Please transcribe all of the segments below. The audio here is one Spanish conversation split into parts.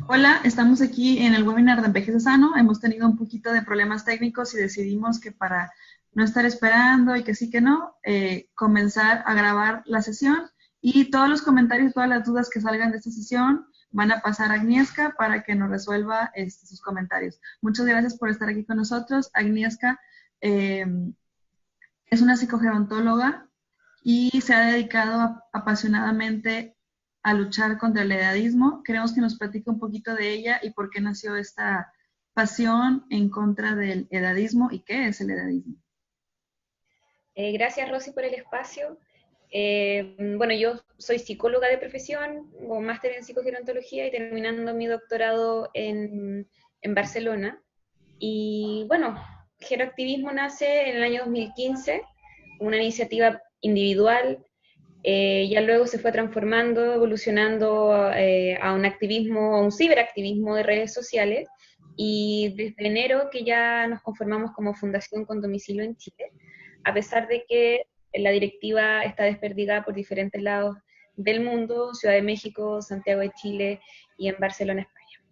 Hola, estamos aquí en el webinar de Envejece Sano. Hemos tenido un poquito de problemas técnicos y decidimos que para no estar esperando y que sí que no, comenzar a grabar la sesión y todos los comentarios, todas las dudas que salgan de esta sesión van a pasar a Agnieszka para que nos resuelva sus comentarios. Muchas gracias por estar aquí con nosotros. Agnieszka eh, es una psicogerontóloga y se ha dedicado apasionadamente a luchar contra el edadismo. Queremos que nos platique un poquito de ella y por qué nació esta pasión en contra del edadismo y qué es el edadismo. Gracias, Rosy, por el espacio. Bueno, yo soy psicóloga de profesión, con máster en psicogerontología y terminando mi doctorado en Barcelona. Y bueno, Geroactivismo nace en el año 2015, una iniciativa individual. Ya luego se fue transformando, evolucionando a un activismo, a un ciberactivismo de redes sociales. Y desde enero que ya nos conformamos como fundación con domicilio en Chile, a pesar de que la directiva está desperdigada por diferentes lados del mundo, Ciudad de México, Santiago de Chile y en Barcelona, España.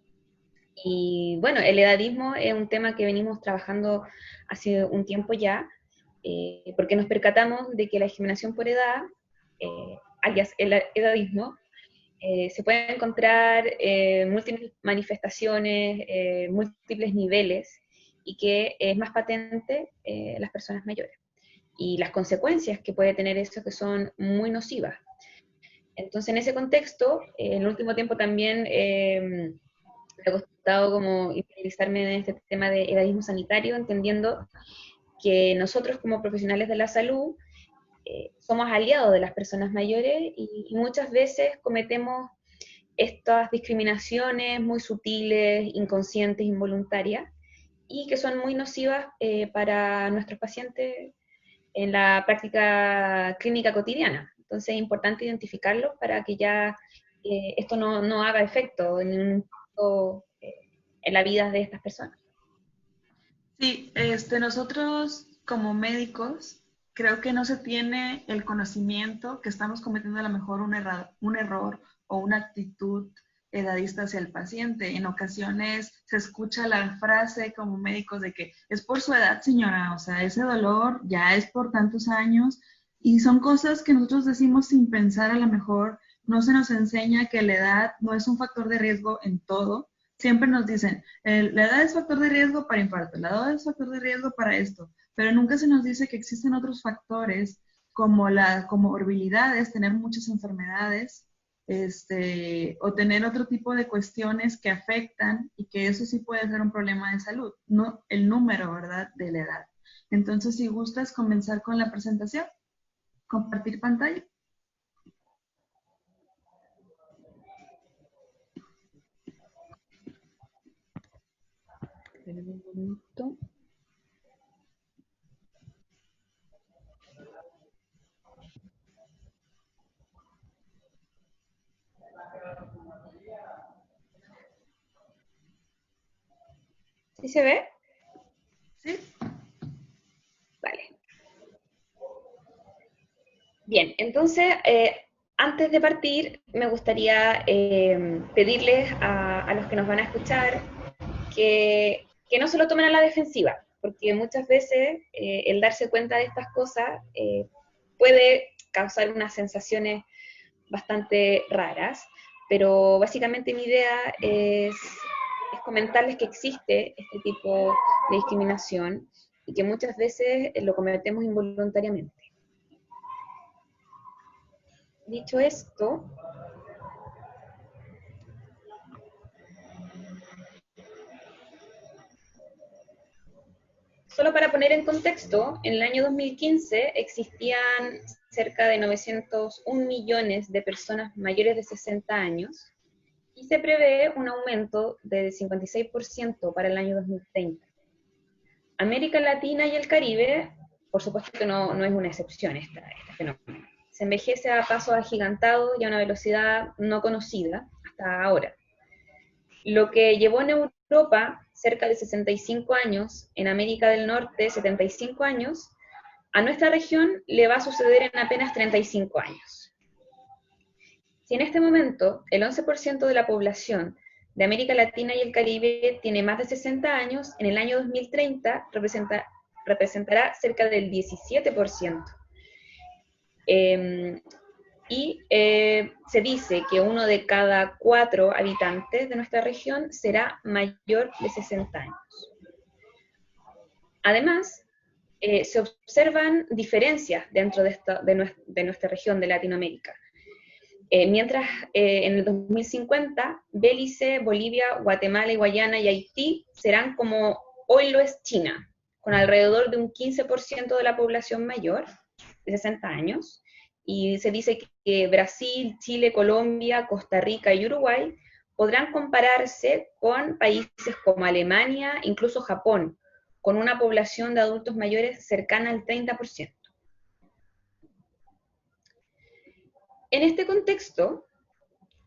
Y bueno, el edadismo es un tema que venimos trabajando hace un tiempo ya, porque nos percatamos de que la discriminación por edad, alias el edadismo, se puede encontrar múltiples manifestaciones, múltiples niveles, y que es más patente en las personas mayores y las consecuencias que puede tener eso que son muy nocivas. Entonces, en ese contexto, en el último tiempo también me ha costado como interiorizarme en este tema de edadismo sanitario, entendiendo que nosotros como profesionales de la salud somos aliados de las personas mayores y muchas veces cometemos estas discriminaciones muy sutiles, inconscientes, involuntarias, y que son muy nocivas para nuestros pacientes en la práctica clínica cotidiana. Entonces es importante identificarlo para que ya esto no haga efecto en la vida de estas personas. Sí, nosotros como médicos creo que no se tiene el conocimiento que estamos cometiendo a lo mejor un error o una actitud edadista hacia el paciente. En ocasiones se escucha la frase como médicos de que es por su edad, señora, o sea, ese dolor ya es por tantos años y son cosas que nosotros decimos sin pensar, a lo mejor no se nos enseña que la edad no es un factor de riesgo en todo. Siempre nos dicen, la edad es factor de riesgo para infarto, la edad es factor de riesgo para esto, pero nunca se nos dice que existen otros factores como las comorbilidades, tener muchas enfermedades, o tener otro tipo de cuestiones que afectan y que eso sí puede ser un problema de salud, no el número, ¿verdad?, de la edad. Entonces, si gustas comenzar con la presentación, compartir pantalla. ¿Sí se ve? ¿Sí? Vale. Bien, entonces, antes de partir, me gustaría pedirles a los que nos van a escuchar que no se lo tomen a la defensiva, porque muchas veces el darse cuenta de estas cosas puede causar unas sensaciones bastante raras, pero básicamente mi idea es comentarles que existe este tipo de discriminación y que muchas veces lo cometemos involuntariamente. Dicho esto, solo para poner en contexto, en el año 2015 existían cerca de 901 millones de personas mayores de 60 años y se prevé un aumento del 56% para el año 2030. América Latina y el Caribe, por supuesto que no es una excepción este fenómeno. Se envejece a pasos agigantados y a una velocidad no conocida hasta ahora. Lo que llevó en Europa cerca de 65 años, en América del Norte 75 años, a nuestra región le va a suceder en apenas 35 años. Si en este momento el 11% de la población de América Latina y el Caribe tiene más de 60 años, en el año 2030 representará cerca del 17%. Se dice que 1 de cada 4 habitantes de nuestra región será mayor de 60 años. Además, se observan diferencias dentro de nuestra región de Latinoamérica. Mientras en el 2050, Belice, Bolivia, Guatemala y Guyana y Haití serán como hoy lo es China, con alrededor de un 15% de la población mayor de 60 años, y se dice que Brasil, Chile, Colombia, Costa Rica y Uruguay podrán compararse con países como Alemania, incluso Japón, con una población de adultos mayores cercana al 30%. En este contexto,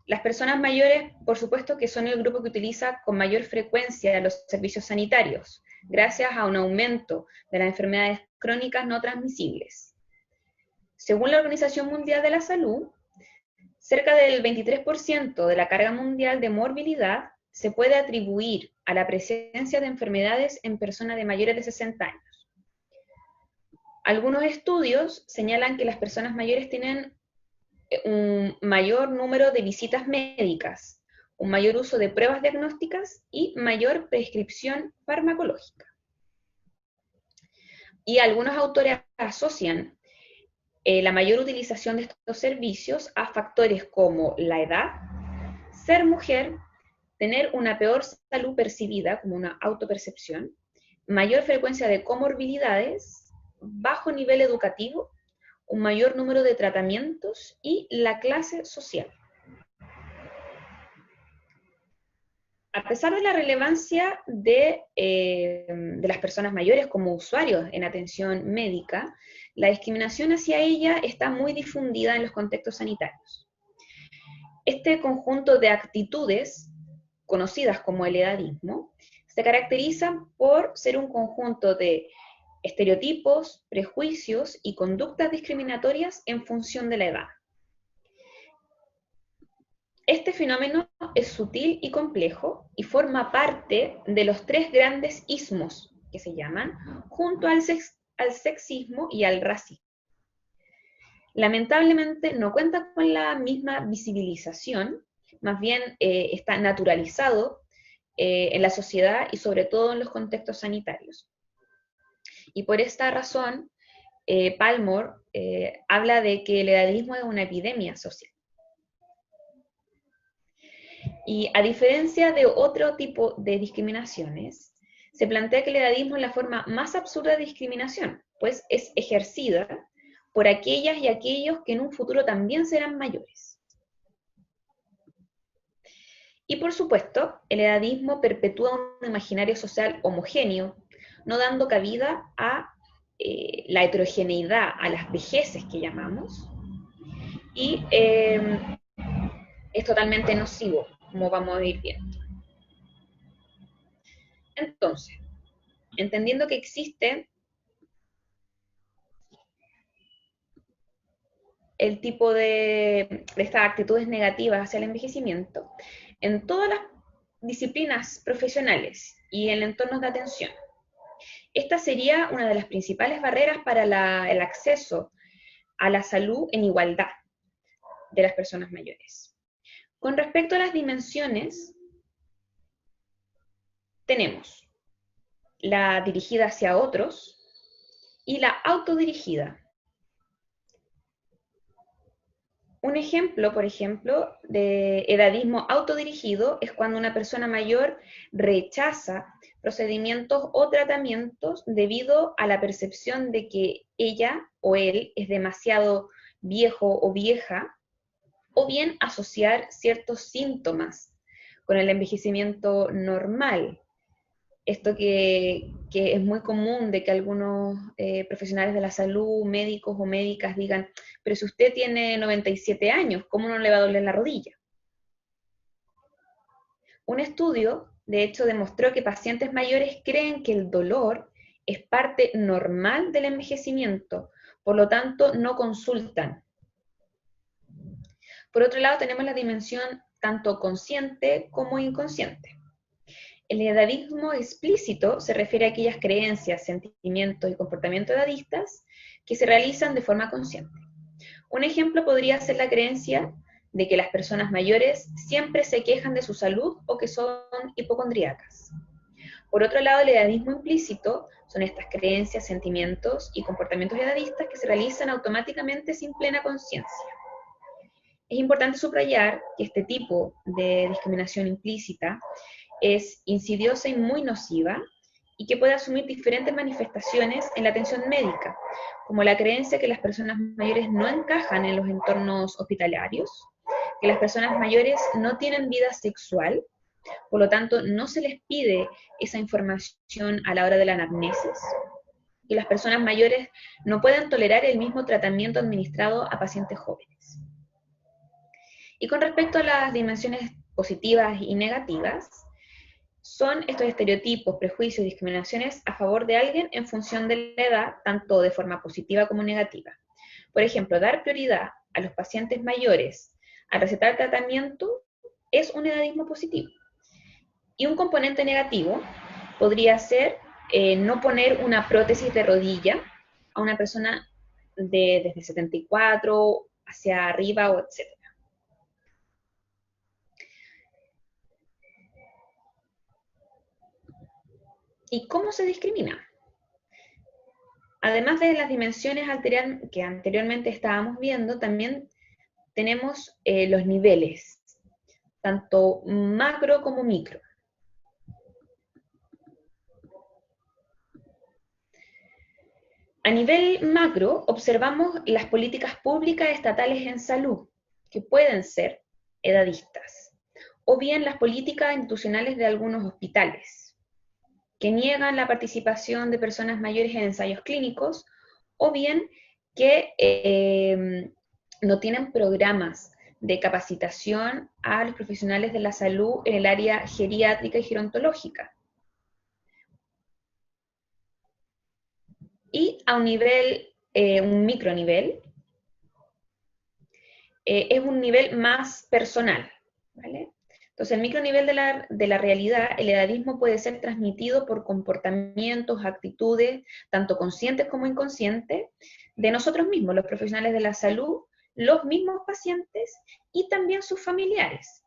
las personas mayores, por supuesto que son el grupo que utiliza con mayor frecuencia los servicios sanitarios, gracias a un aumento de las enfermedades crónicas no transmisibles. Según la Organización Mundial de la Salud, cerca del 23% de la carga mundial de morbilidad se puede atribuir a la presencia de enfermedades en personas de mayores de 60 años. Algunos estudios señalan que las personas mayores tienen un mayor número de visitas médicas, un mayor uso de pruebas diagnósticas y mayor prescripción farmacológica. Y algunos autores asocian la mayor utilización de estos servicios a factores como la edad, ser mujer, tener una peor salud percibida, como una autopercepción, mayor frecuencia de comorbilidades, bajo nivel educativo, un mayor número de tratamientos y la clase social. A pesar de la relevancia de las personas mayores como usuarios en atención médica, la discriminación hacia ella está muy difundida en los contextos sanitarios. Este conjunto de actitudes, conocidas como el edadismo, se caracterizan por ser un conjunto de estereotipos, prejuicios y conductas discriminatorias en función de la edad. Este fenómeno es sutil y complejo y forma parte de los 3 grandes ismos que se llaman, junto al sexismo y al racismo. Lamentablemente no cuenta con la misma visibilización, más bien está naturalizado en la sociedad y sobre todo en los contextos sanitarios. Y por esta razón, Palmore habla de que el edadismo es una epidemia social. Y a diferencia de otro tipo de discriminaciones, se plantea que el edadismo es la forma más absurda de discriminación, pues es ejercida por aquellas y aquellos que en un futuro también serán mayores. Y por supuesto, el edadismo perpetúa un imaginario social homogéneo, no dando cabida a la heterogeneidad, a las vejeces que llamamos, y es totalmente nocivo, como vamos a ir viendo. Entonces, entendiendo que existe el tipo de estas actitudes negativas hacia el envejecimiento, en todas las disciplinas profesionales y en entornos de atención, esta sería una de las principales barreras para el acceso a la salud en igualdad de las personas mayores. Con respecto a las dimensiones, tenemos la dirigida hacia otros y la autodirigida. Un ejemplo, por ejemplo, de edadismo autodirigido es cuando una persona mayor rechaza procedimientos o tratamientos debido a la percepción de que ella o él es demasiado viejo o vieja, o bien asociar ciertos síntomas con el envejecimiento normal. Esto que es muy común de que algunos profesionales de la salud, médicos o médicas digan, pero si usted tiene 97 años, ¿cómo no le va a doler la rodilla? Un estudio, de hecho, demostró que pacientes mayores creen que el dolor es parte normal del envejecimiento, por lo tanto no consultan. Por otro lado, tenemos la dimensión tanto consciente como inconsciente. El edadismo explícito se refiere a aquellas creencias, sentimientos y comportamientos edadistas que se realizan de forma consciente. Un ejemplo podría ser la creencia de que las personas mayores siempre se quejan de su salud o que son hipocondríacas. Por otro lado, el edadismo implícito son estas creencias, sentimientos y comportamientos edadistas que se realizan automáticamente sin plena conciencia. Es importante subrayar que este tipo de discriminación implícita es insidiosa y muy nociva y que puede asumir diferentes manifestaciones en la atención médica, como la creencia que las personas mayores no encajan en los entornos hospitalarios, que las personas mayores no tienen vida sexual, por lo tanto no se les pide esa información a la hora de la anamnesis, que las personas mayores no pueden tolerar el mismo tratamiento administrado a pacientes jóvenes. Y con respecto a las dimensiones positivas y negativas, son estos estereotipos, prejuicios y discriminaciones a favor de alguien en función de la edad, tanto de forma positiva como negativa. Por ejemplo, dar prioridad a los pacientes mayores al recetar tratamiento es un edadismo positivo. Y un componente negativo podría ser no poner una prótesis de rodilla a una persona desde 74 hacia arriba o etc. ¿Y cómo se discrimina? Además de las dimensiones que anteriormente estábamos viendo, también tenemos los niveles, tanto macro como micro. A nivel macro, observamos las políticas públicas estatales en salud, que pueden ser edadistas, o bien las políticas institucionales de algunos hospitales, que niegan la participación de personas mayores en ensayos clínicos, o bien que no tienen programas de capacitación a los profesionales de la salud en el área geriátrica y gerontológica. Y a un micronivel, es un nivel más personal, ¿vale? Entonces, el micronivel de la realidad, el edadismo puede ser transmitido por comportamientos, actitudes, tanto conscientes como inconscientes, de nosotros mismos, los profesionales de la salud, los mismos pacientes y también sus familiares.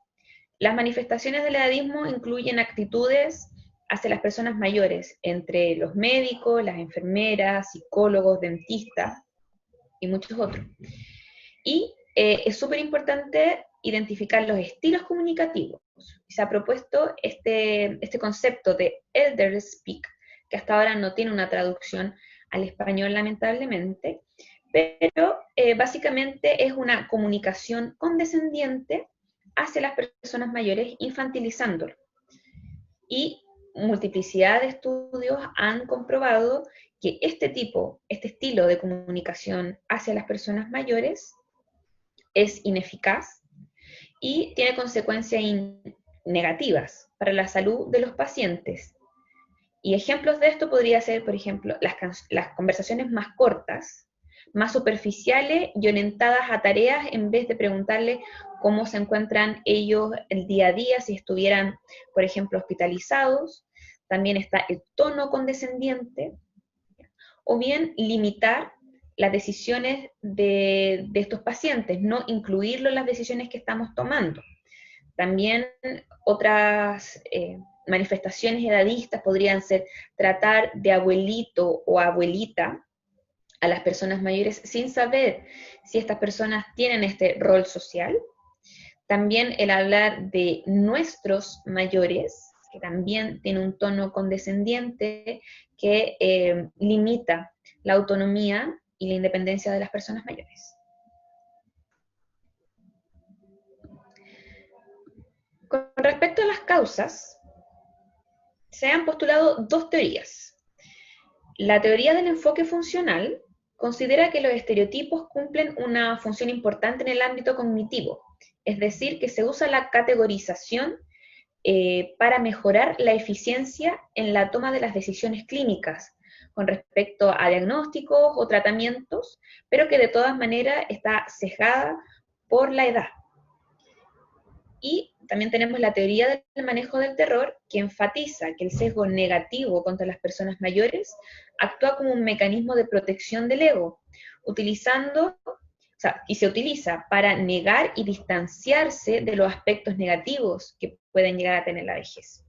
Las manifestaciones del edadismo incluyen actitudes hacia las personas mayores, entre los médicos, las enfermeras, psicólogos, dentistas y muchos otros. Y es súper importante identificar los estilos comunicativos. Se ha propuesto este concepto de elder speak, que hasta ahora no tiene una traducción al español lamentablemente, pero básicamente es una comunicación condescendiente hacia las personas mayores, infantilizándolo. Y multiplicidad de estudios han comprobado que este estilo de comunicación hacia las personas mayores es ineficaz y tiene consecuencias negativas para la salud de los pacientes. Y ejemplos de esto podría ser, por ejemplo, las conversaciones más cortas, más superficiales y orientadas a tareas en vez de preguntarle cómo se encuentran ellos el día a día si estuvieran, por ejemplo, hospitalizados. También está el tono condescendiente, o bien limitar las decisiones de estos pacientes, no incluirlo en las decisiones que estamos tomando. También otras manifestaciones edadistas podrían ser tratar de abuelito o abuelita a las personas mayores sin saber si estas personas tienen este rol social. También el hablar de nuestros mayores, que también tiene un tono condescendiente que limita la autonomía y la independencia de las personas mayores. Con respecto a las causas, se han postulado dos teorías. La teoría del enfoque funcional considera que los estereotipos cumplen una función importante en el ámbito cognitivo, es decir, que se usa la categorización para mejorar la eficiencia en la toma de las decisiones clínicas con respecto a diagnósticos o tratamientos, pero que de todas maneras está sesgada por la edad. Y también tenemos la teoría del manejo del terror, que enfatiza que el sesgo negativo contra las personas mayores actúa como un mecanismo de protección del ego, y se utiliza para negar y distanciarse de los aspectos negativos que pueden llegar a tener la vejez.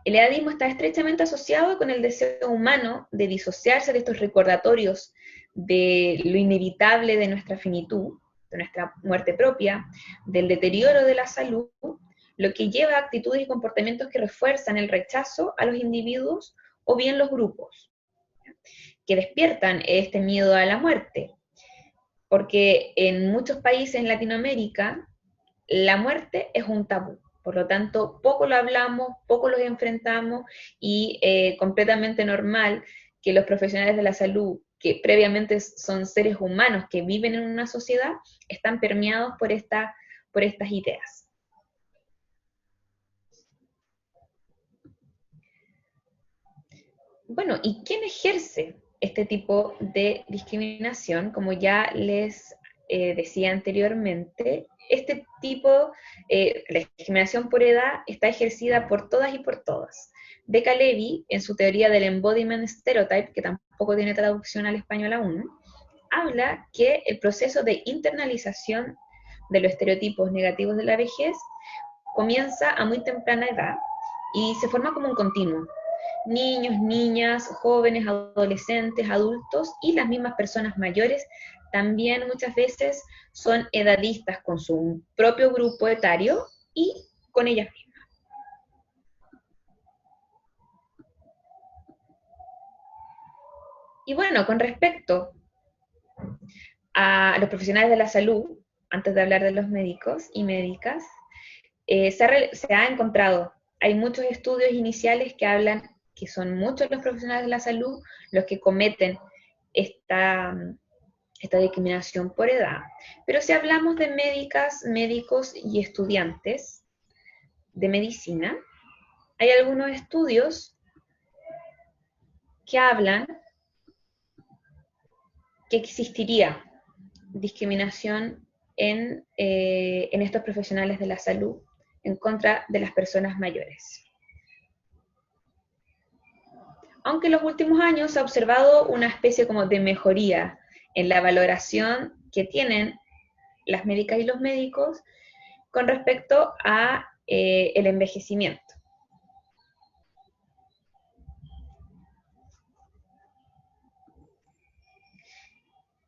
El edadismo está estrechamente asociado con el deseo humano de disociarse de estos recordatorios de lo inevitable de nuestra finitud, de nuestra muerte propia, del deterioro de la salud, lo que lleva a actitudes y comportamientos que refuerzan el rechazo a los individuos o bien los grupos, que despiertan este miedo a la muerte. Porque en muchos países en Latinoamérica la muerte es un tabú. Por lo tanto, poco lo hablamos, poco los enfrentamos y completamente normal que los profesionales de la salud, que previamente son seres humanos que viven en una sociedad, están permeados por estas ideas. Bueno, ¿y quién ejerce este tipo de discriminación? Como ya les decía anteriormente, este tipo, la discriminación por edad está ejercida por todas y por todas. Becca Levy, en su teoría del embodiment stereotype, que tampoco tiene traducción al español aún, habla que el proceso de internalización de los estereotipos negativos de la vejez comienza a muy temprana edad y se forma como un continuo. Niños, niñas, jóvenes, adolescentes, adultos y las mismas personas mayores también muchas veces son edadistas con su propio grupo etario y con ellas mismas. Y bueno, con respecto a los profesionales de la salud, antes de hablar de los médicos y médicas, se ha encontrado, hay muchos estudios iniciales que hablan que son muchos los profesionales de la salud los que cometen esta discriminación por edad. Pero si hablamos de médicas, médicos y estudiantes de medicina, hay algunos estudios que hablan que existiría discriminación en estos profesionales de la salud en contra de las personas mayores. Aunque en los últimos años se ha observado una especie como de mejoría en la valoración que tienen las médicas y los médicos con respecto a el envejecimiento.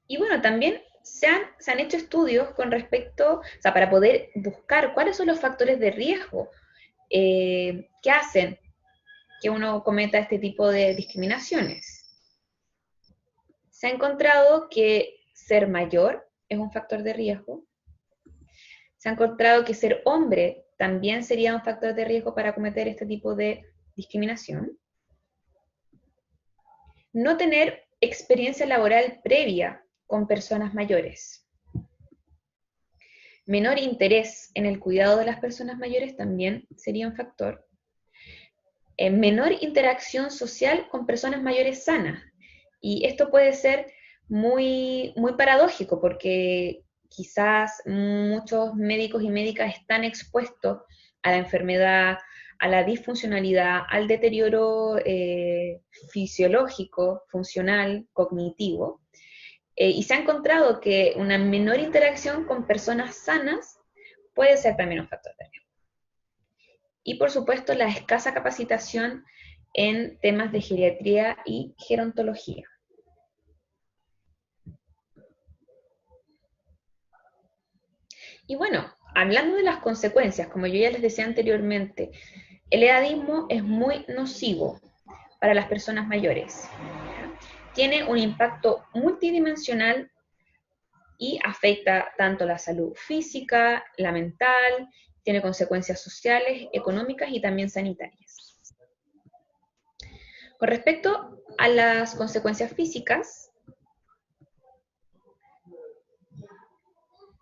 Y bueno, también se han hecho estudios con respecto, o sea, para poder buscar cuáles son los factores de riesgo que hacen que uno cometa este tipo de discriminaciones. Se ha encontrado que ser mayor es un factor de riesgo. Se ha encontrado que ser hombre también sería un factor de riesgo para cometer este tipo de discriminación. No tener experiencia laboral previa con personas mayores. Menor interés en el cuidado de las personas mayores también sería un factor. Menor interacción social con personas mayores sanas. Y esto puede ser muy, muy paradójico porque quizás muchos médicos y médicas están expuestos a la enfermedad, a la disfuncionalidad, al deterioro fisiológico, funcional, cognitivo. Y se ha encontrado que una menor interacción con personas sanas puede ser también un factor de riesgo. Y por supuesto la escasa capacitación en temas de geriatría y gerontología. Y bueno, hablando de las consecuencias, como yo ya les decía anteriormente, el edadismo es muy nocivo para las personas mayores. Tiene un impacto multidimensional y afecta tanto la salud física, la mental, tiene consecuencias sociales, económicas y también sanitarias. Con respecto a las consecuencias físicas,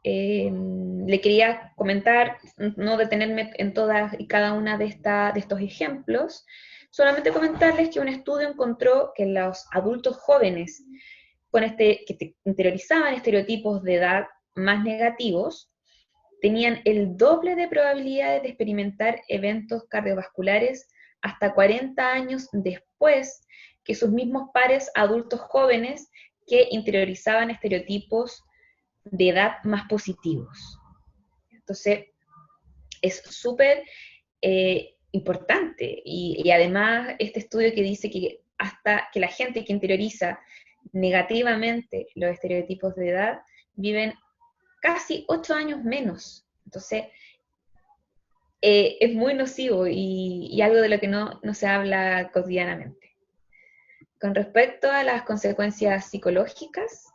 le quería comentar, no detenerme en todas y cada una de estos ejemplos, solamente comentarles que un estudio encontró que los adultos jóvenes que interiorizaban estereotipos de edad más negativos tenían el doble de probabilidades de experimentar eventos cardiovasculares hasta 40 años después que sus mismos pares adultos jóvenes que interiorizaban estereotipos de edad más positivos. Entonces, es súper importante y además este estudio que dice que hasta que la gente que interioriza negativamente los estereotipos de edad viven casi 8 años menos. Entonces, es muy nocivo y algo de lo que no se habla cotidianamente. Con respecto a las consecuencias psicológicas,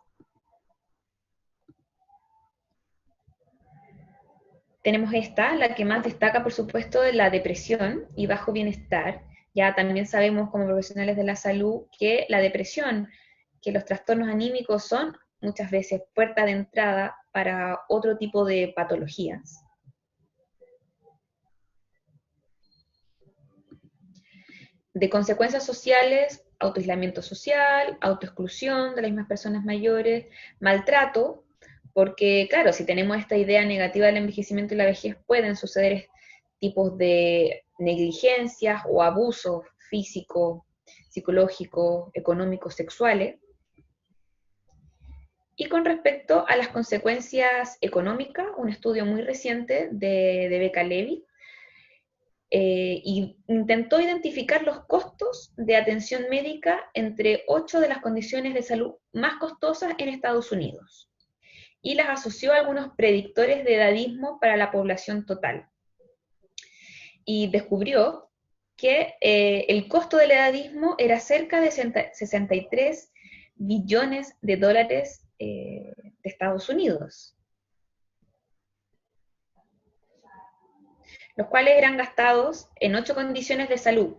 tenemos esta, la que más destaca, por supuesto, de la depresión y bajo bienestar. Ya también sabemos como profesionales de la salud que la depresión, que los trastornos anímicos son muchas veces puerta de entrada para otro tipo de patologías. De consecuencias sociales, autoaislamiento social, autoexclusión de las mismas personas mayores, maltrato, porque claro, si tenemos esta idea negativa del envejecimiento y la vejez, pueden suceder tipos de negligencias o abusos físicos, psicológicos, económicos, sexuales. Y con respecto a las consecuencias económicas, un estudio muy reciente de Becca Levy y intentó identificar los costos de atención médica entre 8 de las condiciones de salud más costosas en Estados Unidos y las asoció a algunos predictores de edadismo para la población total. Y descubrió que el costo del edadismo era cerca de 63 billones de dólares de Estados Unidos, los cuales eran gastados en 8 condiciones de salud,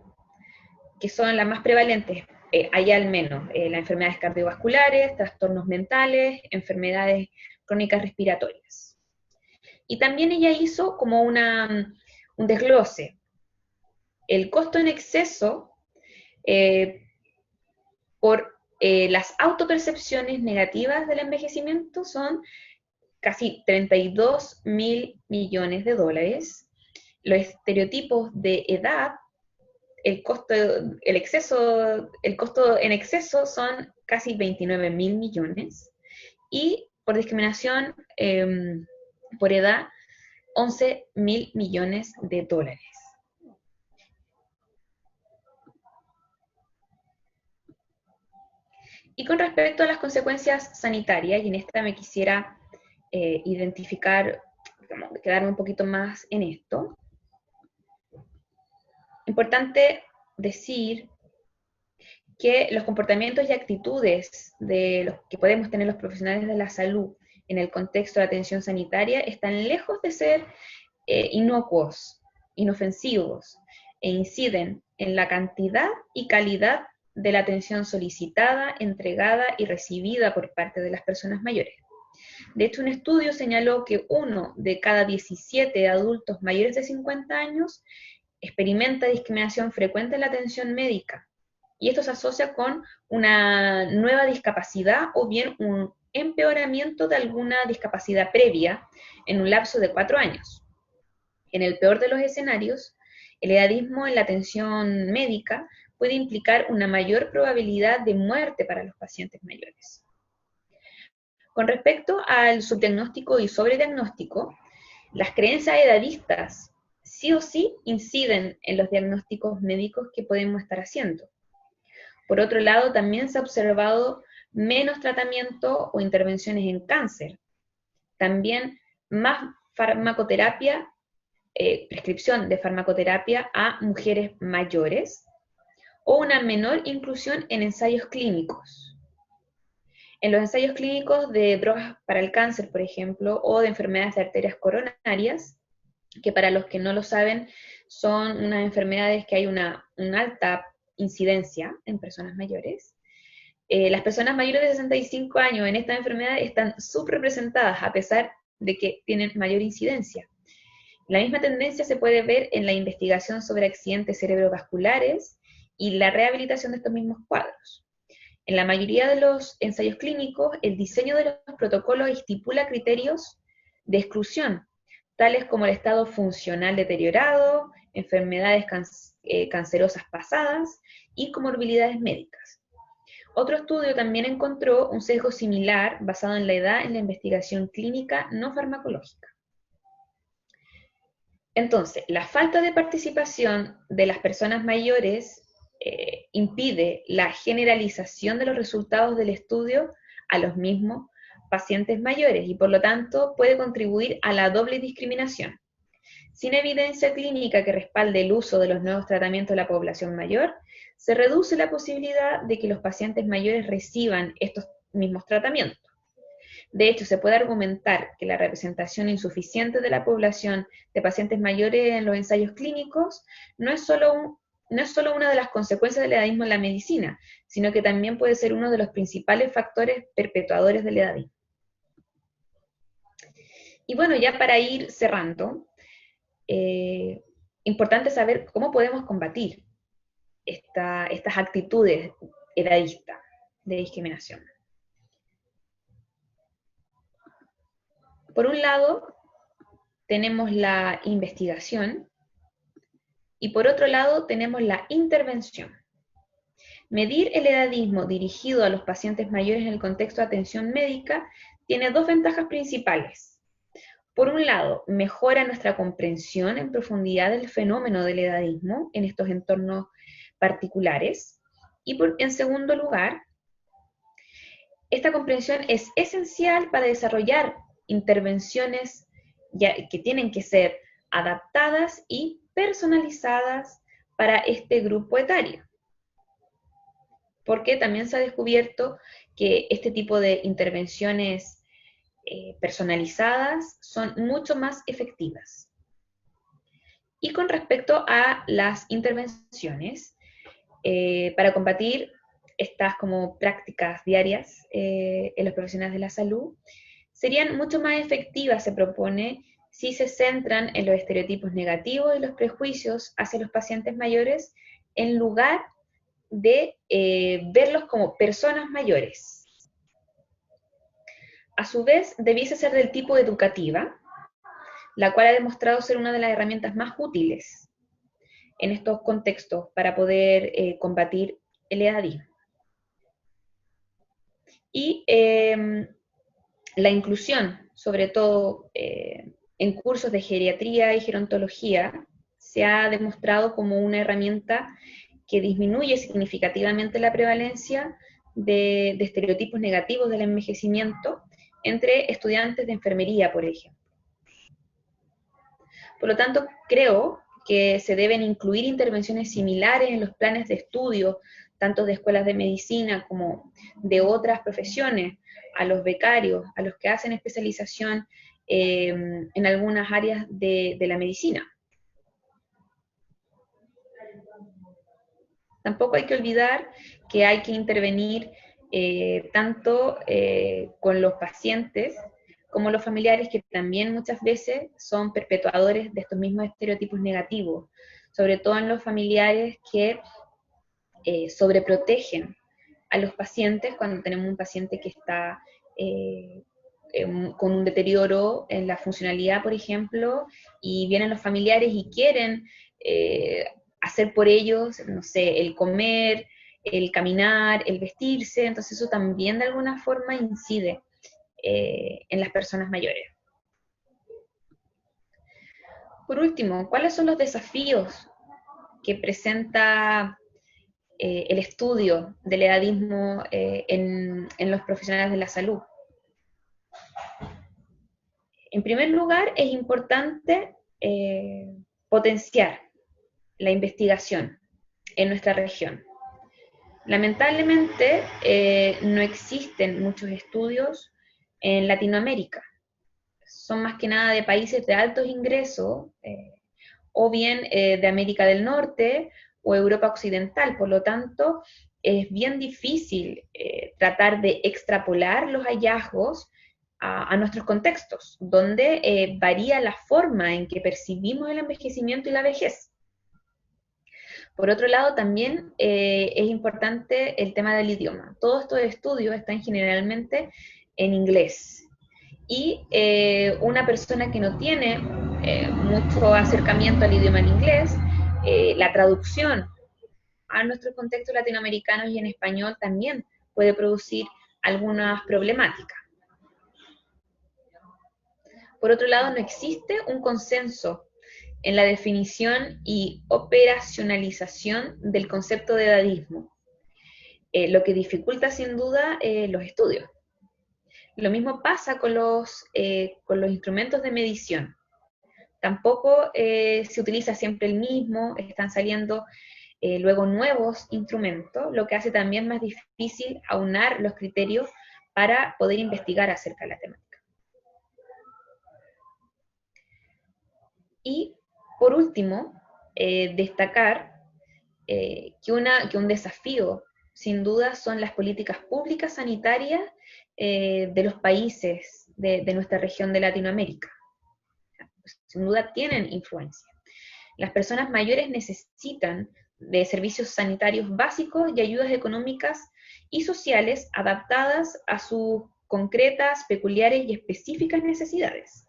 que son las más prevalentes, allá al menos, las enfermedades cardiovasculares, trastornos mentales, enfermedades crónicas respiratorias. Y también ella hizo como un desglose. El costo en exceso por las autopercepciones negativas del envejecimiento son casi 32 mil millones de dólares. Los estereotipos de edad, el costo en exceso son casi 29 mil millones. Y por discriminación por edad, 11 mil millones de dólares. Y con respecto a las consecuencias sanitarias, y en esta me quisiera identificar, quedarme un poquito más en esto, importante decir que los comportamientos y actitudes de los que podemos tener los profesionales de la salud en el contexto de atención sanitaria están lejos de ser inocuos, inofensivos, e inciden en la cantidad y calidad de la atención solicitada, entregada y recibida por parte de las personas mayores. De hecho, un estudio señaló que 1 de cada 17 adultos mayores de 50 años experimenta discriminación frecuente en la atención médica, y esto se asocia con una nueva discapacidad o bien un empeoramiento de alguna discapacidad previa en un lapso de 4 años. En el peor de los escenarios, el edadismo en la atención médica puede implicar una mayor probabilidad de muerte para los pacientes mayores. Con respecto al subdiagnóstico y sobrediagnóstico, las creencias edadistas sí o sí inciden en los diagnósticos médicos que podemos estar haciendo. Por otro lado, también se ha observado menos tratamiento o intervenciones en cáncer. También más farmacoterapia, prescripción de farmacoterapia a mujeres mayores, o una menor inclusión en ensayos clínicos. En los ensayos clínicos de drogas para el cáncer, por ejemplo, o de enfermedades de arterias coronarias, que para los que no lo saben, son unas enfermedades que hay una alta incidencia en personas mayores. Las personas mayores de 65 años en esta enfermedad están subrepresentadas a pesar de que tienen mayor incidencia. La misma tendencia se puede ver en la investigación sobre accidentes cerebrovasculares y la rehabilitación de estos mismos cuadros. En la mayoría de los ensayos clínicos, el diseño de los protocolos estipula criterios de exclusión tales como el estado funcional deteriorado, enfermedades cancerosas pasadas y comorbilidades médicas. Otro estudio también encontró un sesgo similar basado en la edad en la investigación clínica no farmacológica. Entonces, la falta de participación de las personas mayores impide la generalización de los resultados del estudio a los mismos pacientes mayores y por lo tanto puede contribuir a la doble discriminación. Sin evidencia clínica que respalde el uso de los nuevos tratamientos de la población mayor, se reduce la posibilidad de que los pacientes mayores reciban estos mismos tratamientos. De hecho, se puede argumentar que la representación insuficiente de la población de pacientes mayores en los ensayos clínicos no es solo una de las consecuencias del edadismo en la medicina, sino que también puede ser uno de los principales factores perpetuadores del edadismo. Y bueno, ya para ir cerrando, importante saber cómo podemos combatir estas actitudes edadistas de discriminación. Por un lado, tenemos la investigación y por otro lado tenemos la intervención. Medir el edadismo dirigido a los pacientes mayores en el contexto de atención médica tiene dos ventajas principales. Por un lado, mejora nuestra comprensión en profundidad del fenómeno del edadismo en estos entornos particulares. Y en segundo lugar, esta comprensión es esencial para desarrollar intervenciones que tienen que ser adaptadas y personalizadas para este grupo etario. Porque también se ha descubierto que este tipo de intervenciones personalizadas son mucho más efectivas. Y con respecto a las intervenciones, para combatir estas como prácticas diarias en los profesionales de la salud, serían mucho más efectivas, se propone, si se centran en los estereotipos negativos y los prejuicios hacia los pacientes mayores, en lugar de verlos como personas mayores. A su vez, debiese ser del tipo educativa, la cual ha demostrado ser una de las herramientas más útiles en estos contextos para poder combatir el edadismo. Y la inclusión, sobre todo en cursos de geriatría y gerontología, se ha demostrado como una herramienta que disminuye significativamente la prevalencia de estereotipos negativos del envejecimiento entre estudiantes de enfermería, por ejemplo. Por lo tanto, creo que se deben incluir intervenciones similares en los planes de estudio, tanto de escuelas de medicina como de otras profesiones, a los becarios, a los que hacen especialización en algunas áreas de la medicina. Tampoco hay que olvidar que hay que intervenir tanto con los pacientes como los familiares, que también muchas veces son perpetuadores de estos mismos estereotipos negativos, sobre todo en los familiares que sobreprotegen a los pacientes cuando tenemos un paciente que está con un deterioro en la funcionalidad, por ejemplo, y vienen los familiares y quieren hacer por ellos, no sé, el comer, el caminar, el vestirse, entonces eso también de alguna forma incide en las personas mayores. Por último, ¿cuáles son los desafíos que presenta el estudio del edadismo en los profesionales de la salud? En primer lugar, es importante potenciar la investigación en nuestra región. Lamentablemente, no existen muchos estudios en Latinoamérica. Son más que nada de países de altos ingresos, o bien de América del Norte o Europa Occidental. Por lo tanto, es bien difícil tratar de extrapolar los hallazgos a nuestros contextos, donde varía la forma en que percibimos el envejecimiento y la vejez. Por otro lado, también es importante el tema del idioma. Todos estos estudios están generalmente en inglés. Y una persona que no tiene mucho acercamiento al idioma en inglés, la traducción a nuestros contextos latinoamericanos y en español también puede producir algunas problemáticas. Por otro lado, no existe un consenso en la definición y operacionalización del concepto de edadismo, lo que dificulta sin duda los estudios. Lo mismo pasa con los instrumentos de medición. Tampoco se utiliza siempre el mismo, están saliendo luego nuevos instrumentos, lo que hace también más difícil aunar los criterios para poder investigar acerca de la temática. Y por último, destacar que un desafío, sin duda, son las políticas públicas sanitarias de los países de nuestra región de Latinoamérica. Sin duda tienen influencia. Las personas mayores necesitan de servicios sanitarios básicos y ayudas económicas y sociales adaptadas a sus concretas, peculiares y específicas necesidades.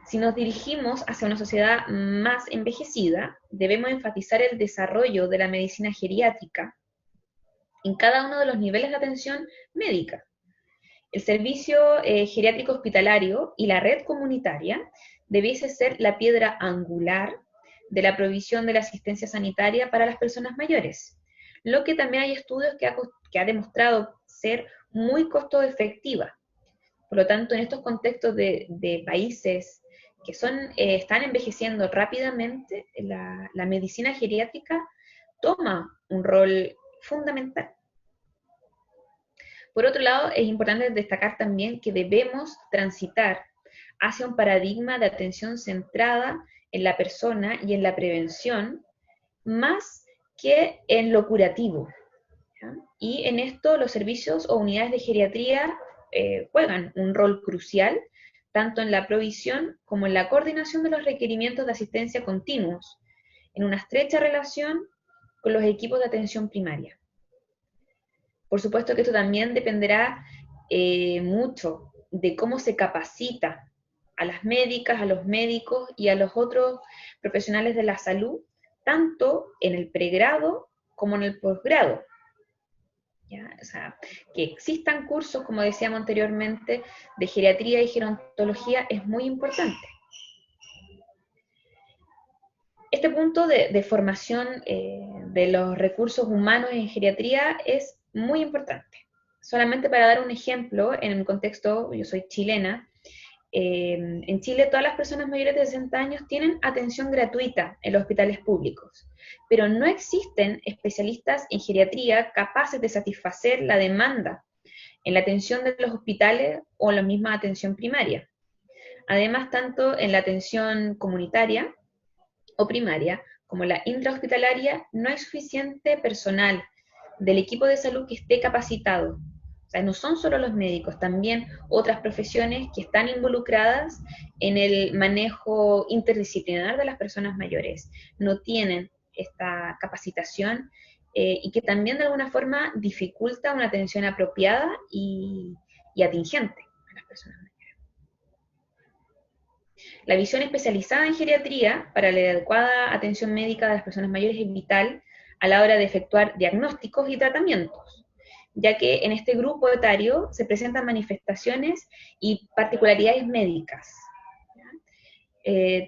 Si nos dirigimos hacia una sociedad más envejecida, debemos enfatizar el desarrollo de la medicina geriátrica en cada uno de los niveles de atención médica. El servicio geriátrico hospitalario y la red comunitaria debiese ser la piedra angular de la provisión de la asistencia sanitaria para las personas mayores, lo que también hay estudios que ha demostrado ser muy costo efectiva. Por lo tanto, en estos contextos de países que están envejeciendo rápidamente, la medicina geriátrica toma un rol fundamental. Por otro lado, es importante destacar también que debemos transitar hacia un paradigma de atención centrada en la persona y en la prevención, más que en lo curativo. ¿Ya? Y en esto los servicios o unidades de geriatría juegan un rol crucial, tanto en la provisión como en la coordinación de los requerimientos de asistencia continuos, en una estrecha relación con los equipos de atención primaria. Por supuesto que esto también dependerá mucho de cómo se capacita a las médicas, a los médicos y a los otros profesionales de la salud, tanto en el pregrado como en el posgrado. ¿Ya? O sea, que existan cursos, como decíamos anteriormente, de geriatría y gerontología es muy importante. Este punto de formación de los recursos humanos en geriatría es muy importante. Solamente para dar un ejemplo, en el contexto, yo soy chilena, en Chile todas las personas mayores de 60 años tienen atención gratuita en los hospitales públicos, pero no existen especialistas en geriatría capaces de satisfacer la demanda en la atención de los hospitales o en la misma atención primaria. Además, tanto en la atención comunitaria o primaria como la intrahospitalaria, no hay suficiente personal del equipo de salud que esté capacitado. O sea, no son solo los médicos, también otras profesiones que están involucradas en el manejo interdisciplinar de las personas mayores. No tienen esta capacitación y que también de alguna forma dificulta una atención apropiada y atingente a las personas mayores. La visión especializada en geriatría para la adecuada atención médica de las personas mayores es vital a la hora de efectuar diagnósticos y tratamientos, ya que en este grupo etario se presentan manifestaciones y particularidades médicas,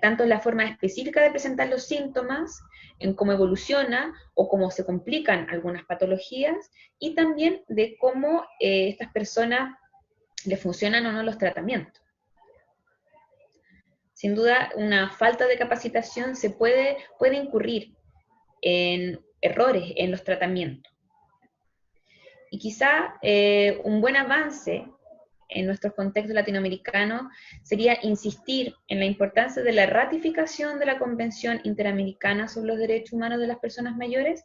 tanto en la forma específica de presentar los síntomas, en cómo evoluciona o cómo se complican algunas patologías, y también de cómo estas personas les funcionan o no los tratamientos. Sin duda, una falta de capacitación puede incurrir en errores en los tratamientos. Y quizá un buen avance en nuestros contextos latinoamericanos sería insistir en la importancia de la ratificación de la Convención Interamericana sobre los Derechos Humanos de las Personas Mayores,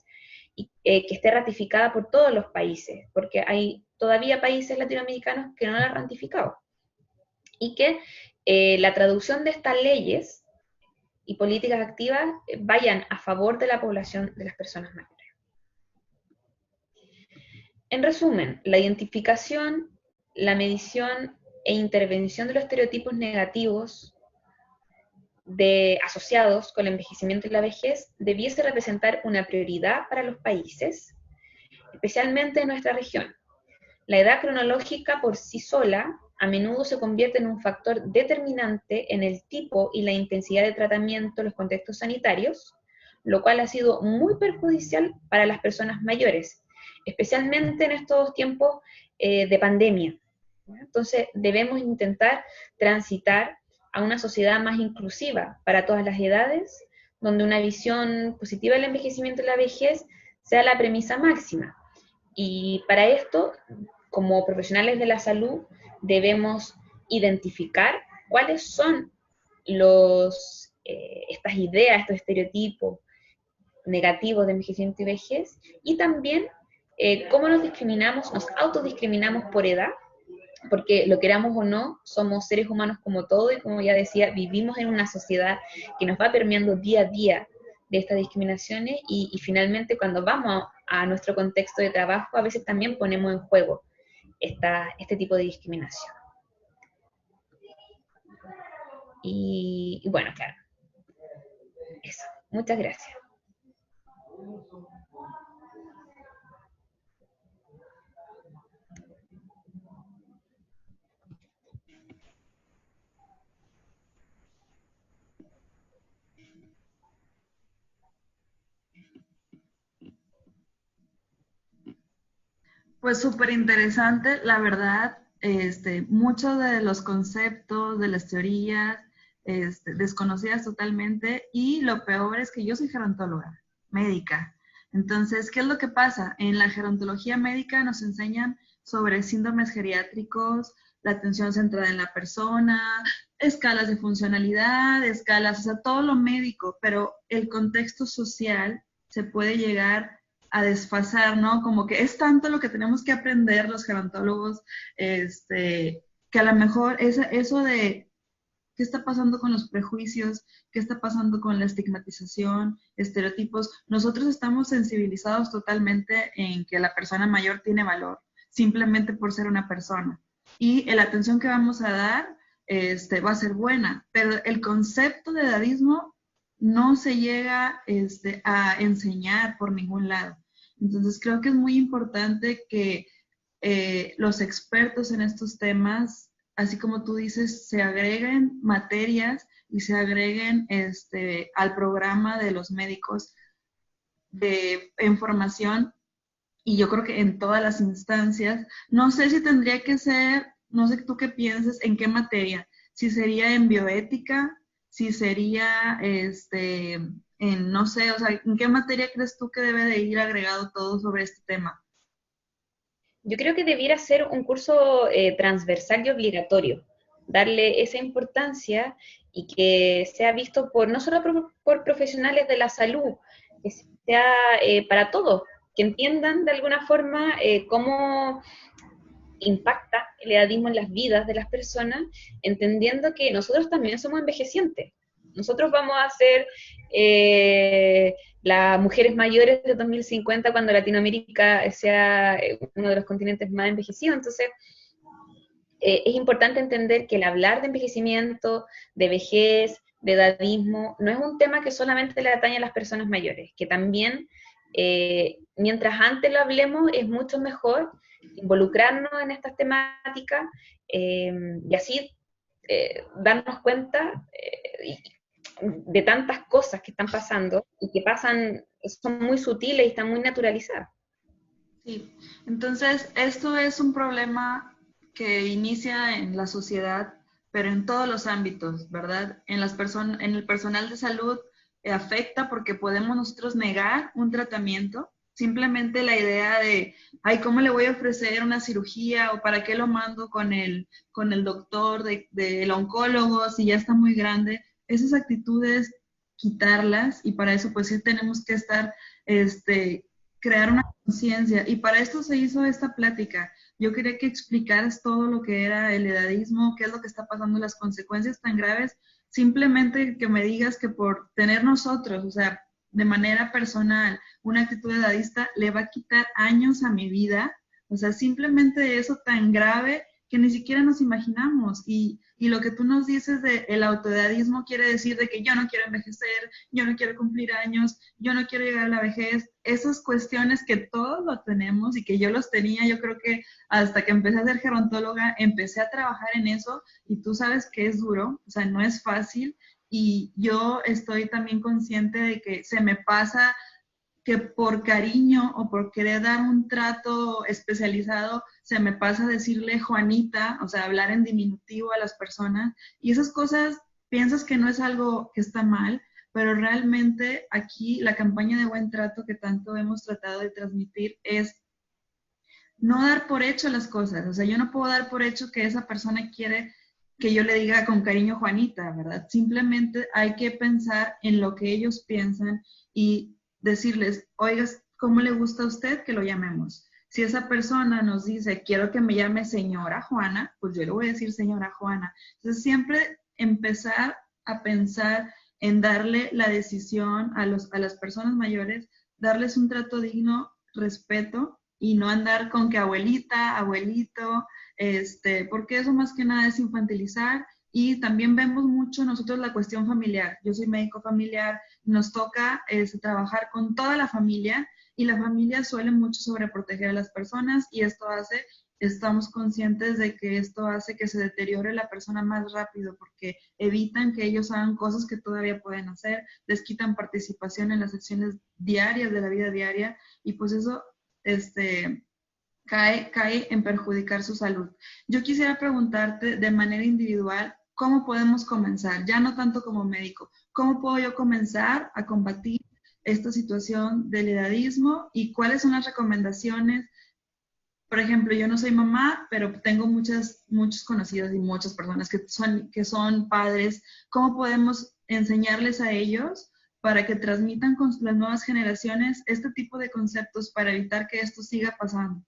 y que esté ratificada por todos los países, porque hay todavía países latinoamericanos que no la han ratificado. Y que la traducción de estas leyes y políticas activas vayan a favor de la población de las personas mayores. En resumen, la identificación, la medición e intervención de los estereotipos negativos asociados con el envejecimiento y la vejez debiese representar una prioridad para los países, especialmente en nuestra región. La edad cronológica por sí sola a menudo se convierte en un factor determinante en el tipo y la intensidad de tratamiento en los contextos sanitarios, lo cual ha sido muy perjudicial para las personas mayores, especialmente en estos tiempos de pandemia. Entonces, debemos intentar transitar a una sociedad más inclusiva para todas las edades, donde una visión positiva del envejecimiento y la vejez sea la premisa máxima. Y para esto, como profesionales de la salud, debemos identificar cuáles son estas ideas, estos estereotipos negativos de envejecimiento y vejez, y también cómo nos discriminamos, nos autodiscriminamos por edad, porque lo queramos o no, somos seres humanos como todo, y como ya decía, vivimos en una sociedad que nos va permeando día a día de estas discriminaciones, y finalmente cuando vamos a nuestro contexto de trabajo, a veces también ponemos en juego este tipo de discriminación. Y bueno, claro, eso. Muchas gracias. Pues súper interesante, la verdad, muchos de los conceptos, de las teorías, desconocidas totalmente, y lo peor es que yo soy gerontóloga, médica. Entonces, ¿qué es lo que pasa? En la gerontología médica nos enseñan sobre síndromes geriátricos, la atención centrada en la persona, escalas de funcionalidad, escalas, o sea, todo lo médico, pero el contexto social se puede llegar a desfasar, ¿no? Como que es tanto lo que tenemos que aprender los gerontólogos, que a lo mejor eso de qué está pasando con los prejuicios, qué está pasando con la estigmatización, estereotipos. Nosotros estamos sensibilizados totalmente en que la persona mayor tiene valor, simplemente por ser una persona. Y la atención que vamos a dar va a ser buena, pero el concepto de edadismo no se llega a enseñar por ningún lado. Entonces creo que es muy importante que los expertos en estos temas, así como tú dices, se agreguen materias y se agreguen al programa de los médicos de información, y yo creo que en todas las instancias. No sé si tendría que ser, no sé tú qué piensas, en qué materia, si sería en bioética, si sería en, no sé, o sea, ¿en qué materia crees tú que debe de ir agregado todo sobre este tema? Yo creo que debiera ser un curso transversal y obligatorio, darle esa importancia y que sea visto no solo por profesionales de la salud, que sea para todos, que entiendan de alguna forma cómo impacta el edadismo en las vidas de las personas, entendiendo que nosotros también somos envejecientes. Nosotros vamos a ser las mujeres mayores de 2050 cuando Latinoamérica sea uno de los continentes más envejecidos. Entonces, es importante entender que el hablar de envejecimiento, de vejez, de edadismo, no es un tema que solamente le atañe a las personas mayores, que también, mientras antes lo hablemos, es mucho mejor involucrarnos en estas temáticas y así darnos cuenta de tantas cosas que están pasando y que pasan, son muy sutiles y están muy naturalizadas. Sí, entonces esto es un problema que inicia en la sociedad, pero en todos los ámbitos, ¿verdad? En el personal de salud afecta porque podemos nosotros negar un tratamiento, simplemente la idea de, ay, ¿cómo le voy a ofrecer una cirugía o para qué lo mando con el doctor, del oncólogo, si ya está muy grande? Esas actitudes, quitarlas, y para eso pues sí tenemos que estar, crear una conciencia, y para esto se hizo esta plática. Yo quería que explicaras todo lo que era el edadismo, qué es lo que está pasando, las consecuencias tan graves, simplemente que me digas que por tener nosotros, o sea, de manera personal, una actitud edadista le va a quitar años a mi vida, o sea, simplemente eso tan grave que ni siquiera nos imaginamos. Y lo que tú nos dices de el autodadismo quiere decir de que yo no quiero envejecer, yo no quiero cumplir años, yo no quiero llegar a la vejez. Esas cuestiones que todos lo tenemos y que yo los tenía, yo creo que hasta que empecé a ser gerontóloga, empecé a trabajar en eso y tú sabes que es duro, o sea, no es fácil. Y yo estoy también consciente de que se me pasa que por cariño o por querer dar un trato especializado, se me pasa decirle Juanita, o sea, hablar en diminutivo a las personas. Y esas cosas piensas que no es algo que está mal, pero realmente aquí la campaña de buen trato que tanto hemos tratado de transmitir es no dar por hecho las cosas. O sea, yo no puedo dar por hecho que esa persona quiere que yo le diga con cariño Juanita, ¿verdad? Simplemente hay que pensar en lo que ellos piensan y decirles, oiga, ¿cómo le gusta a usted que lo llamemos? Si esa persona nos dice, quiero que me llame señora Juana, pues yo le voy a decir señora Juana. Entonces, siempre empezar a pensar en darle la decisión a las personas mayores, darles un trato digno, respeto, y no andar con que abuelita, abuelito, porque eso más que nada es infantilizar. Y también vemos mucho nosotros la cuestión familiar. Yo soy médico familiar, nos toca trabajar con toda la familia y la familia suele mucho sobreproteger a las personas y estamos conscientes de que esto hace que se deteriore la persona más rápido porque evitan que ellos hagan cosas que todavía pueden hacer, les quitan participación en las acciones diarias de la vida diaria y pues eso cae en perjudicar su salud. Yo quisiera preguntarte de manera individual, ¿cómo podemos comenzar? Ya no tanto como médico, ¿cómo puedo yo comenzar a combatir esta situación del edadismo y cuáles son las recomendaciones? Por ejemplo, yo no soy mamá, pero tengo muchos conocidos y muchas personas que son padres. ¿Cómo podemos enseñarles a ellos para que transmitan con las nuevas generaciones este tipo de conceptos para evitar que esto siga pasando?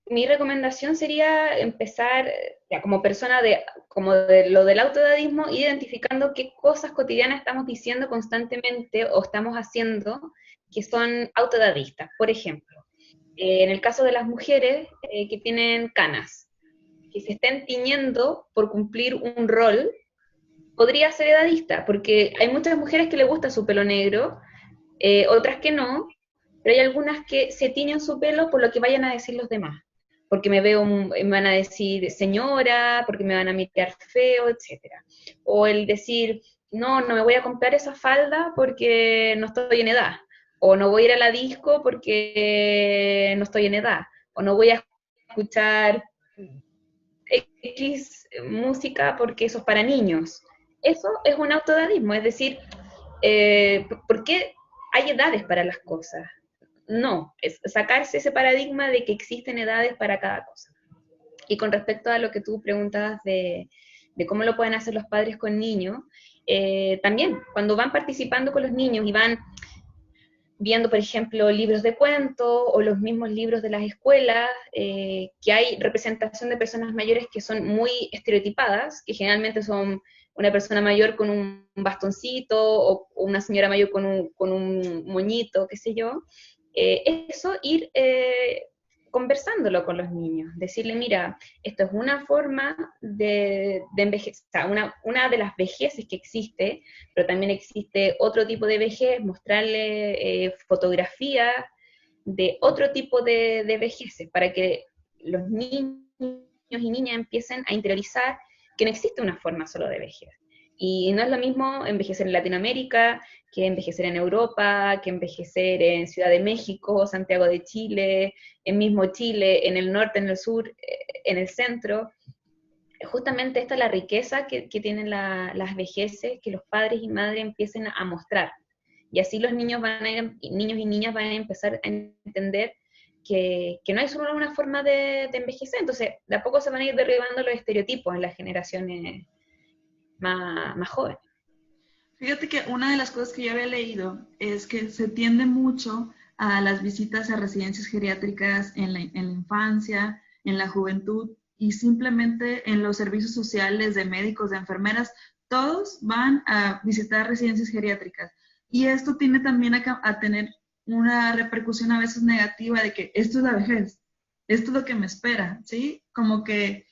Mi recomendación sería empezar, ya como persona como de lo del autodadismo, identificando qué cosas cotidianas estamos diciendo constantemente o estamos haciendo que son autodadistas. Por ejemplo, en el caso de las mujeres que tienen canas, que se estén tiñendo por cumplir un rol, podría ser edadista, porque hay muchas mujeres que les gusta su pelo negro, otras que no, pero hay algunas que se tiñen su pelo por lo que vayan a decir los demás, porque me van a decir señora, porque me van a mirar feo, etcétera. O el decir, no, no me voy a comprar esa falda porque no estoy en edad, o no voy a ir a la disco porque no estoy en edad, o no voy a escuchar X música porque eso es para niños. Eso es un autodadismo, es decir, ¿por qué hay edades para las cosas? No, es sacarse ese paradigma de que existen edades para cada cosa. Y con respecto a lo que tú preguntabas de cómo lo pueden hacer los padres con niños, también cuando van participando con los niños y van viendo, por ejemplo, libros de cuentos o los mismos libros de las escuelas, que hay representación de personas mayores que son muy estereotipadas, que generalmente son una persona mayor con un bastoncito o una señora mayor con un moñito, qué sé yo. Eso ir conversándolo con los niños, decirle, mira, esto es una forma de envejecer, o sea, una de las vejeces que existe, pero también existe otro tipo de vejez, mostrarle fotografías de otro tipo de vejeces, para que los niños y niñas empiecen a interiorizar que no existe una forma solo de vejez. Y no es lo mismo envejecer en Latinoamérica que envejecer en Europa, que envejecer en Ciudad de México, Santiago de Chile, en mismo Chile, en el norte, en el sur, en el centro. Justamente esta es la riqueza que tienen las vejeces, que los padres y madres empiecen a mostrar. Y así los niños, niños y niñas van a empezar a entender que no hay solo una forma de envejecer. Entonces, de a poco se van a ir derribando los estereotipos en las generaciones más jóvenes. Fíjate que una de las cosas que yo había leído es que se tiende mucho a las visitas a residencias geriátricas en la infancia, en la juventud y simplemente en los servicios sociales de médicos, de enfermeras, todos van a visitar residencias geriátricas. Y esto tiene también a tener una repercusión a veces negativa de que esto es la vejez. esto es lo que me espera, ¿sí? Como que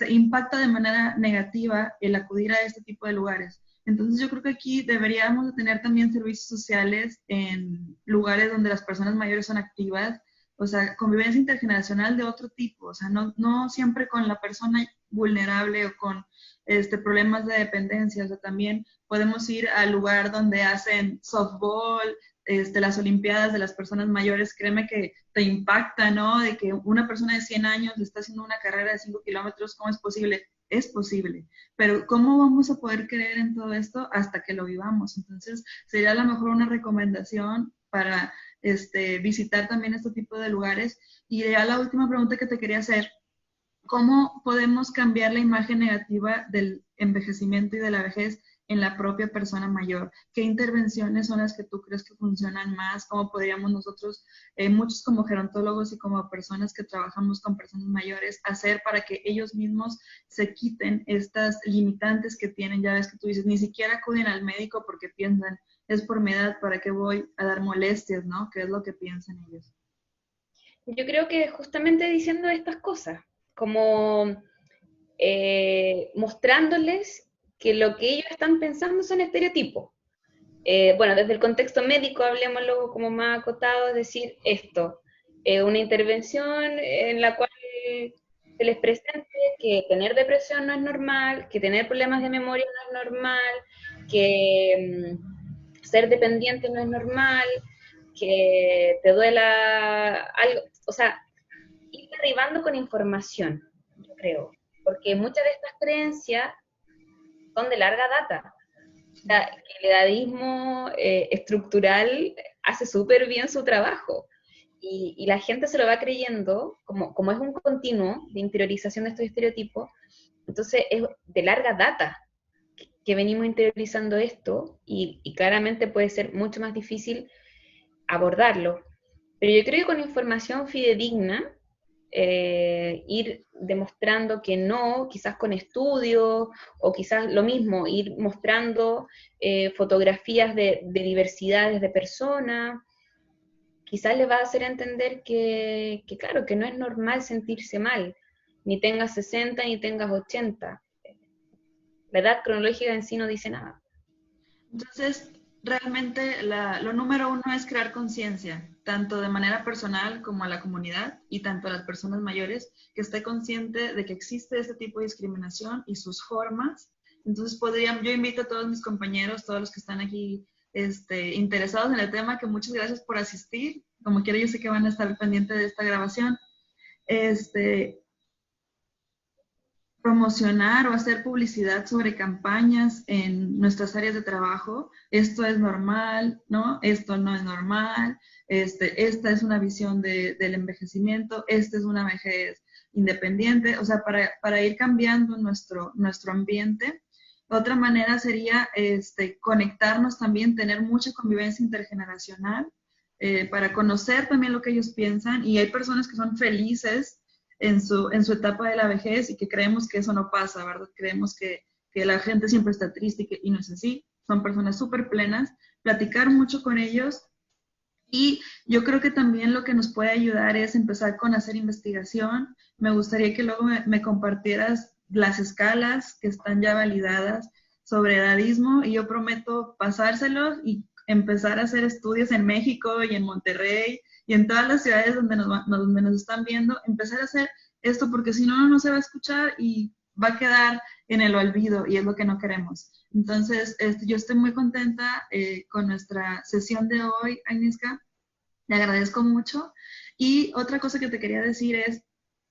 impacta de manera negativa el acudir a este tipo de lugares. Entonces yo creo que aquí deberíamos de tener también servicios sociales en lugares donde las personas mayores son activas, o sea, convivencia intergeneracional de otro tipo, o sea, no siempre con la persona vulnerable o con problemas de dependencia, o sea, también podemos ir al lugar donde hacen softball, las olimpiadas de las personas mayores, créeme que te impacta, ¿no? De que una persona de 100 años está haciendo una carrera de 5 kilómetros, ¿cómo es posible? Es posible, pero ¿cómo vamos a poder creer en todo esto hasta que lo vivamos? Entonces, sería a lo mejor una recomendación para visitar también este tipo de lugares. Y ya la última pregunta que te quería hacer, ¿cómo podemos cambiar la imagen negativa del envejecimiento y de la vejez en la propia persona mayor? ¿Qué intervenciones son las que tú crees que funcionan más? ¿Cómo podríamos nosotros, muchos como gerontólogos y como personas que trabajamos con personas mayores, hacer para que ellos mismos se quiten estas limitantes que tienen? Ya ves que tú dices, ni siquiera acuden al médico porque piensan, es por mi edad, ¿para qué voy a dar molestias, no? ¿Qué es lo que piensan ellos? Yo creo que justamente diciendo estas cosas, como mostrándoles que lo que ellos están pensando son estereotipos. Bueno, desde el contexto médico, hablemoslo como más acotado, es decir, esto, una intervención en la cual se les presente que tener depresión no es normal, que tener problemas de memoria no es normal, que ser dependiente no es normal, que te duela algo, o sea, ir derribando con información, yo creo, porque muchas de estas creencias son de larga data. O sea, el edadismo estructural hace súper bien su trabajo y la gente se lo va creyendo, como es un continuo de interiorización de estos estereotipos, entonces es de larga data que venimos interiorizando esto y claramente puede ser mucho más difícil abordarlo. Pero yo creo que con información fidedigna, ir demostrando que no, quizás con estudios, o quizás lo mismo, ir mostrando fotografías de diversidades de personas, quizás le va a hacer entender claro, que no es normal sentirse mal, ni tengas 60 ni tengas 80. La edad cronológica en sí no dice nada. Entonces, realmente lo número uno es crear conciencia, tanto de manera personal como a la comunidad y tanto a las personas mayores, que esté consciente de que existe este tipo de discriminación y sus formas. Entonces, yo invito a todos mis compañeros, todos los que están aquí interesados en el tema, que muchas gracias por asistir. Como quiera, yo sé que van a estar pendientes de esta grabación. Este, Promocionar o hacer publicidad sobre campañas en nuestras áreas de trabajo. Esto es normal, ¿no? Esto no es normal. Esta es una visión del envejecimiento. Esta es una vejez independiente. O sea, para ir cambiando nuestro ambiente. Otra manera sería conectarnos también, tener mucha convivencia intergeneracional para conocer también lo que ellos piensan. Y hay personas que son felices en su etapa de la vejez y que creemos que eso no pasa, ¿verdad? Creemos que la gente siempre está triste y no es así. Son personas súper plenas. Platicar mucho con ellos y yo creo que también lo que nos puede ayudar es empezar con hacer investigación. Me gustaría que luego me compartieras las escalas que están ya validadas sobre edadismo y yo prometo pasárselos y empezar a hacer estudios en México y en Monterrey y en todas las ciudades donde nos están viendo, empezar a hacer esto porque si no, no se va a escuchar y va a quedar en el olvido y es lo que no queremos. Entonces, yo estoy muy contenta con nuestra sesión de hoy, Agnieszka. Le agradezco mucho. Y otra cosa que te quería decir es,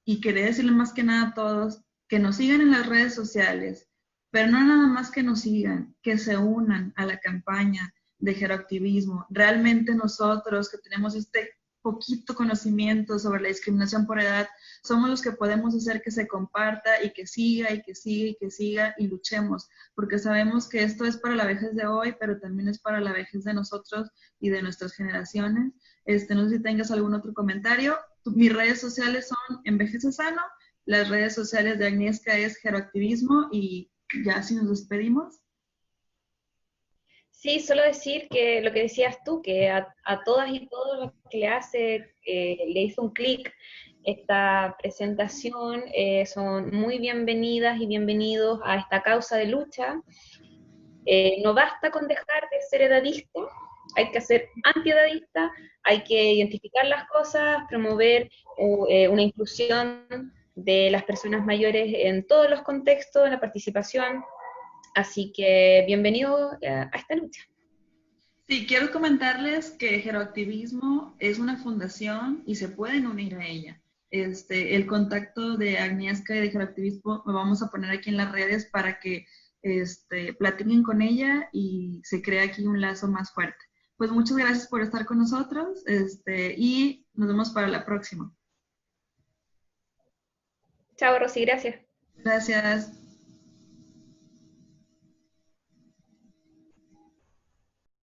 y quería decirle más que nada a todos, que nos sigan en las redes sociales, pero no nada más que nos sigan, que se unan a la campaña de geroactivismo. Realmente nosotros que tenemos este poquito conocimiento sobre la discriminación por edad, somos los que podemos hacer que se comparta y que siga y que siga y que siga y luchemos, porque sabemos que esto es para la vejez de hoy, pero también es para la vejez de nosotros y de nuestras generaciones. No sé si tengas algún otro comentario. Mis redes sociales son Envejece Sano, las redes sociales de Agnieszka es Geroactivismo y ya si nos despedimos. Sí, solo decir que lo que decías tú, que a todas y todos los que le hizo un clic esta presentación. Son muy bienvenidas y bienvenidos a esta causa de lucha. No basta con dejar de ser edadista, hay que ser antiedadista, hay que identificar las cosas, promover una inclusión de las personas mayores en todos los contextos, en la participación. Así que bienvenido a esta lucha. Sí, quiero comentarles que Geroactivismo es una fundación y se pueden unir a ella. El contacto de Agnieszka y de Geroactivismo lo vamos a poner aquí en las redes para que platiquen con ella y se crea aquí un lazo más fuerte. Pues muchas gracias por estar con nosotros y nos vemos para la próxima. Chao, Rosy, gracias. Gracias.